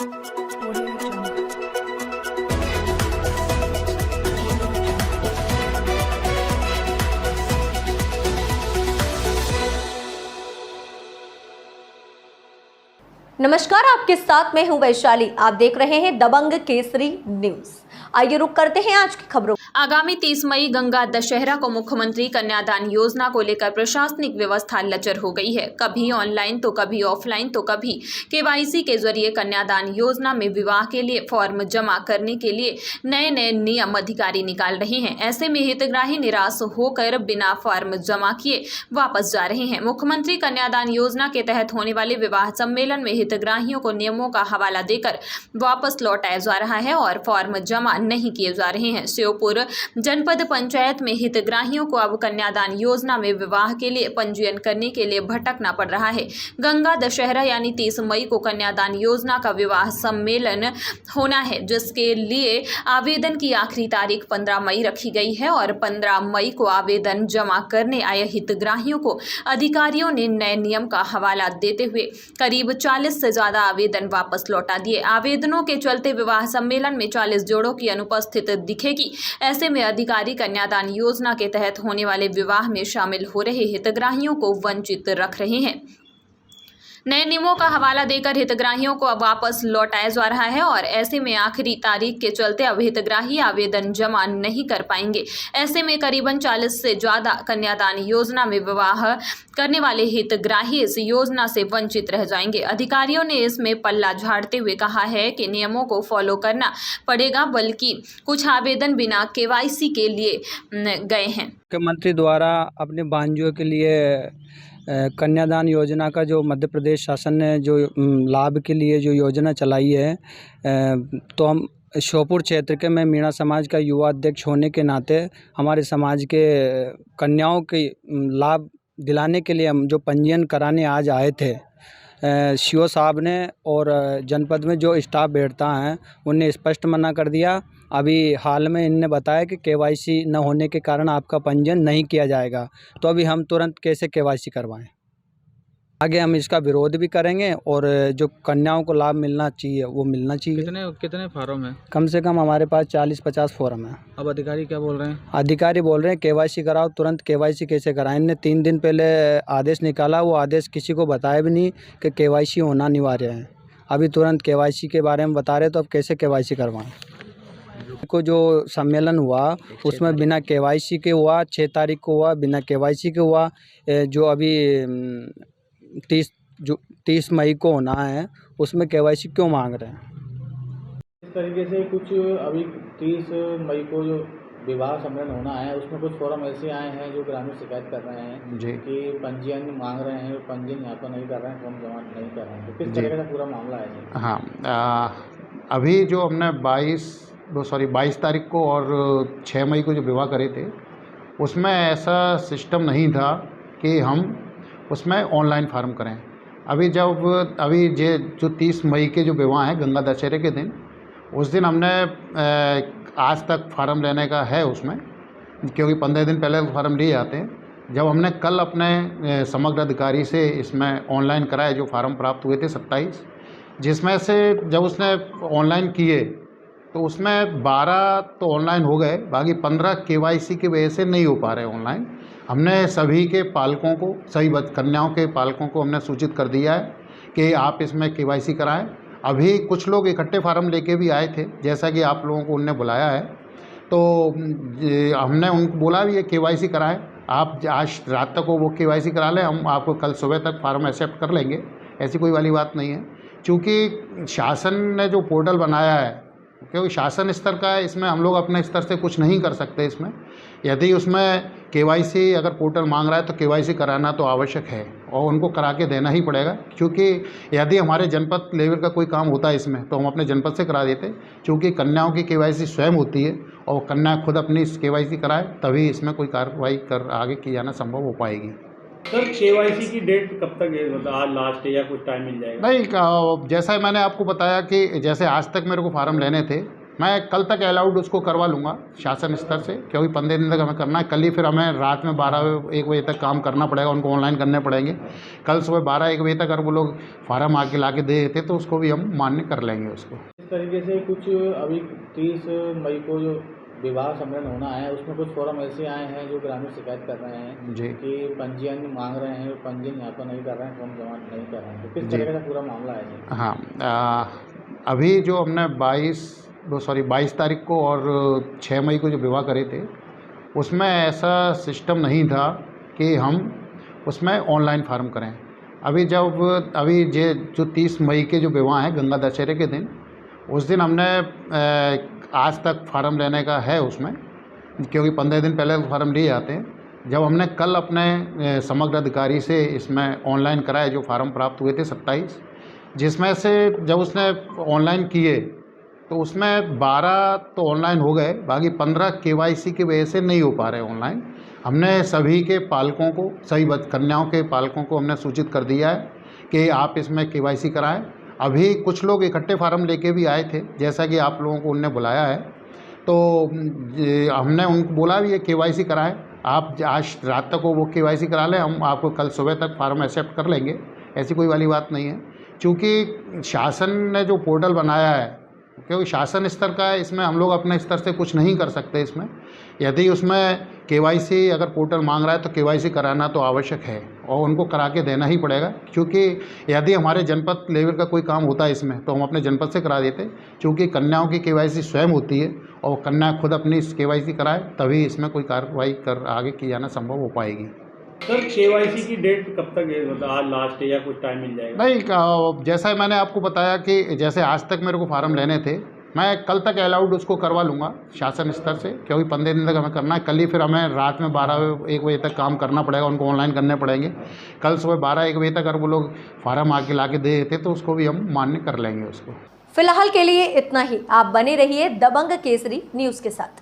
Audio Jungle. नमस्कार, आपके साथ मैं हूं वैशाली। आप देख रहे हैं दबंग केसरी न्यूज। आइए रुक करते हैं आज की खबरों। आगामी 30 मई गंगा दशहरा को मुख्यमंत्री कन्यादान योजना को लेकर प्रशासनिक व्यवस्था लचर हो गई है। कभी ऑनलाइन तो कभी ऑफलाइन तो कभी केवाईसी के जरिए कन्यादान योजना में विवाह के लिए फॉर्म जमा करने के लिए नए नए नियम अधिकारी निकाल रहे हैं। ऐसे में हितग्राही निराश होकर बिना फॉर्म जमा किए वापस जा रहे हैं। मुख्यमंत्री कन्यादान योजना के तहत होने वाले विवाह सम्मेलन में हितग्राहियों को नियमों का हवाला देकर वापस लौटाया जा रहा है और फॉर्म जमा नहीं किए जा रहे हैं। श्योपुर जनपद पंचायत में हितग्राहियों को अब कन्यादान योजना में विवाह के लिए पंजीयन करने के लिए भटकना पड़ रहा है। गंगा दशहरा यानी 30 मई को कन्यादान योजना का विवाह सम्मेलन होना है, जिसके लिए आवेदन की आखिरी तारीख 15 मई रखी गई है और 15 मई को आवेदन जमा करने आए हितग्राहियों को अधिकारियों ने नए नियम का हवाला देते हुए करीब 40 से ज्यादा आवेदन वापस लौटा दिए। आवेदनों के चलते विवाह सम्मेलन में 40 जोड़ों की अनुपस्थित दिखेगी। ऐसे में अधिकारी कन्यादान योजना के तहत होने वाले विवाह में शामिल हो रहे हितग्राहियों को वंचित रख रहे हैं। नए नियमों का हवाला देकर हितग्राहियों को अब वापस लौटाया जा रहा है और ऐसे में आखिरी तारीख के चलते अब हितग्राही आवेदन जमा नहीं कर पाएंगे। ऐसे में करीबन 40 से ज्यादा कन्यादान योजना में विवाह करने वाले हितग्राही इस योजना से वंचित रह जाएंगे। अधिकारियों ने इसमें पल्ला झाड़ते हुए कहा है कि नियमों को फॉलो करना पड़ेगा, बल्कि कुछ आवेदन बिना केवाईसी के लिए गए हैं। मुख्यमंत्री द्वारा अपने भांजियों के लिए कन्यादान योजना का जो मध्य प्रदेश शासन ने जो लाभ के लिए जो योजना चलाई है, तो हम श्योपुर क्षेत्र के मैं मीणा समाज का युवा अध्यक्ष होने के नाते हमारे समाज के कन्याओं के लाभ दिलाने के लिए हम जो पंजीयन कराने आज आए थे, सीओ साहब ने और जनपद में जो स्टाफ बैठता है उन्हें स्पष्ट मना कर दिया। अभी हाल में इनने बताया कि केवाईसी न होने के कारण आपका पंजीयन नहीं किया जाएगा। तो अभी हम तुरंत कैसे केवाईसी करवाएं? आगे हम इसका विरोध भी करेंगे और जो कन्याओं को लाभ मिलना चाहिए वो मिलना चाहिए। कितने फार्म है? कम से कम हमारे पास 40-50 फॉर्म है। अब अधिकारी क्या बोल रहे हैं? अधिकारी बोल रहे हैं केवाईसी कराओ। तुरंत केवाईसी कैसे कराएं? इनने 3 दिन पहले आदेश निकाला, वो आदेश किसी को बताया भी नहीं कि केवाईसी होना अनिवार्य है। अभी तुरंत केवाईसी के बारे में बता रहे, तो अब कैसे केवाईसी करवाएं? को जो सम्मेलन हुआ उसमें बिना केवाईसी के हुआ, 6 तारीख को हुआ, बिना केवाईसी के हुआ। जो अभी 30 मई को होना है उसमें केवाईसी क्यों मांग रहे हैं? इस तरीके से कुछ अभी 30 मई को जो विवाह सम्मेलन होना है उसमें कुछ फॉर्म ऐसे आए हैं जो ग्रामीण शिकायत कर रहे हैं जी कि पंजीयन मांग रहे हैं, पंजीयन यहाँ पर नहीं कर रहे हैं, फॉर्म जमा नहीं कर रहे हैं। तो किस तरीके का पूरा मामला है? हाँ, अभी जो हमने 22 तारीख को और 6 मई को जो विवाह करे थे उसमें ऐसा सिस्टम नहीं था कि हम उसमें ऑनलाइन फार्म करें। अभी जो 30 मई के जो विवाह हैं गंगा दशहरे के दिन, उस दिन हमने आज तक फार्म लेने का है उसमें, क्योंकि 15 दिन पहले फार्म लिए जाते हैं। जब हमने कल अपने समग्र अधिकारी से इसमें ऑनलाइन कराए, जो फार्म प्राप्त हुए थे 27, जिसमें से जब उसने ऑनलाइन किए तो उसमें 12 तो ऑनलाइन हो गए, बाकी 15 केवाईसी की वजह से नहीं हो पा रहे ऑनलाइन। हमने सभी के पालकों को, सभी कन्याओं के पालकों को हमने सूचित कर दिया है कि आप इसमें केवाईसी कराएं। अभी कुछ लोग इकट्ठे फार्म लेके भी आए थे, जैसा कि आप लोगों को उनने बुलाया है, तो हमने उनको बोला भी ये केवाईसी कराएं। आप आज रात तक वो केवाईसी करा लें, हम आपको कल सुबह तक फार्म एक्सेप्ट कर लेंगे। ऐसी कोई वाली बात नहीं है, क्योंकि शासन ने जो पोर्टल बनाया है, क्योंकि शासन स्तर का है, इसमें हम लोग अपने स्तर से कुछ नहीं कर सकते। इसमें यदि उसमें केवाईसी अगर पोर्टल मांग रहा है तो केवाईसी कराना तो आवश्यक है और उनको करा के देना ही पड़ेगा, क्योंकि यदि हमारे जनपद लेवल का कोई काम होता है इसमें तो हम अपने जनपद से करा देते, क्योंकि कन्याओं की केवाईसी स्वयं होती है और कन्या खुद अपनी केवाईसी कराए तभी इसमें कोई कार्रवाई कर आगे की जाना संभव हो पाएगी। सर, केवाईसी की डेट कब तक है? मतलब आज लास्ट है या कुछ टाइम मिल जाएगा? नहीं, जैसा मैंने आपको बताया कि जैसे आज तक मेरे को फार्म लेने थे, मैं कल तक अलाउड उसको करवा लूँगा शासन स्तर से, क्योंकि 15 दिन तक हमें करना है। कल ही फिर हमें रात में 12-1 बजे तक काम करना पड़ेगा, उनको ऑनलाइन करने पड़ेंगे। कल सुबह 12-1 बजे तक अगर वो लोग फार्म आके ला के दे देते तो उसको भी हम मान्य कर लेंगे उसको। इस तरीके से कुछ अभी 30 मई को जो विवाह सम्मेलन होना है उसमें कुछ फॉर्म ऐसे आए हैं जो ग्रामीण शिकायत कर रहे हैं जी कि पंजीयन मांग रहे हैं, पंजीयन यहाँ पर नहीं कर रहे हैं, फॉर्म जमा नहीं कर रहे हैं, तो किस जी। तरीके का पूरा मामला है सर? हाँ, अभी जो हमने 22 तारीख को और 6 मई को जो विवाह करे थे उसमें ऐसा सिस्टम नहीं था कि हम उसमें ऑनलाइन फार्म करें। अभी जो 30 मई के जो विवाह हैं गंगा दशहरे के दिन, उस दिन हमने आज तक फार्म लेने का है उसमें, क्योंकि 15 दिन पहले फार्म लिए जाते हैं। जब हमने कल अपने समग्र अधिकारी से इसमें ऑनलाइन कराए, जो फार्म प्राप्त हुए थे 27, जिसमें से जब उसने ऑनलाइन किए तो उसमें 12 तो ऑनलाइन हो गए, बाकी 15 KYC की वजह से नहीं हो पा रहे ऑनलाइन। हमने सभी के पालकों को, सभी कन्याओं के पालकों को हमने सूचित कर दिया है कि आप इसमें KYC कराएं। अभी कुछ लोग इकट्ठे फार्म लेके भी आए थे, जैसा कि आप लोगों को उनने बुलाया है, तो हमने उनको बोला भी ये KYC कराएं। आप आज रात तक वो KYC करा लें, हम आपको कल सुबह तक फार्म एक्सेप्ट कर लेंगे, ऐसी कोई वाली बात नहीं है। क्योंकि शासन ने जो पोर्टल बनाया है, क्योंकि शासन स्तर का है, इसमें हम लोग अपने स्तर से कुछ नहीं कर सकते। इसमें यदि उसमें KYC अगर पोर्टल मांग रहा है तो KYC कराना तो आवश्यक है और उनको करा के देना ही पड़ेगा। क्योंकि यदि हमारे जनपद लेवल का कोई काम होता है इसमें तो हम अपने जनपद से करा देते, क्योंकि कन्याओं की KYC स्वयं होती है और कन्या खुद अपनी KYC कराए तभी इसमें कोई कार्रवाई कर आगे की जाना संभव हो पाएगी। सर KYC की डेट कब तक है, मतलब आज लास्ट है या कुछ टाइम मिल जाएगा? नहीं, जैसा मैंने आपको बताया कि जैसे आज तक मेरे को फार्म लेने थे, मैं कल तक अलाउड उसको करवा लूँगा शासन स्तर से, क्योंकि 15 दिन तक हमें करना है। कल ही फिर हमें रात में 12-1 बजे तक काम करना पड़ेगा, उनको ऑनलाइन करने पड़ेंगे। कल सुबह 12-1 बजे तक अगर वो लोग फार्म आके ला के दे देते तो उसको भी हम मान्य कर लेंगे उसको। फिलहाल के लिए इतना ही। आप बने रहिए दबंग केसरी न्यूज़ के साथ।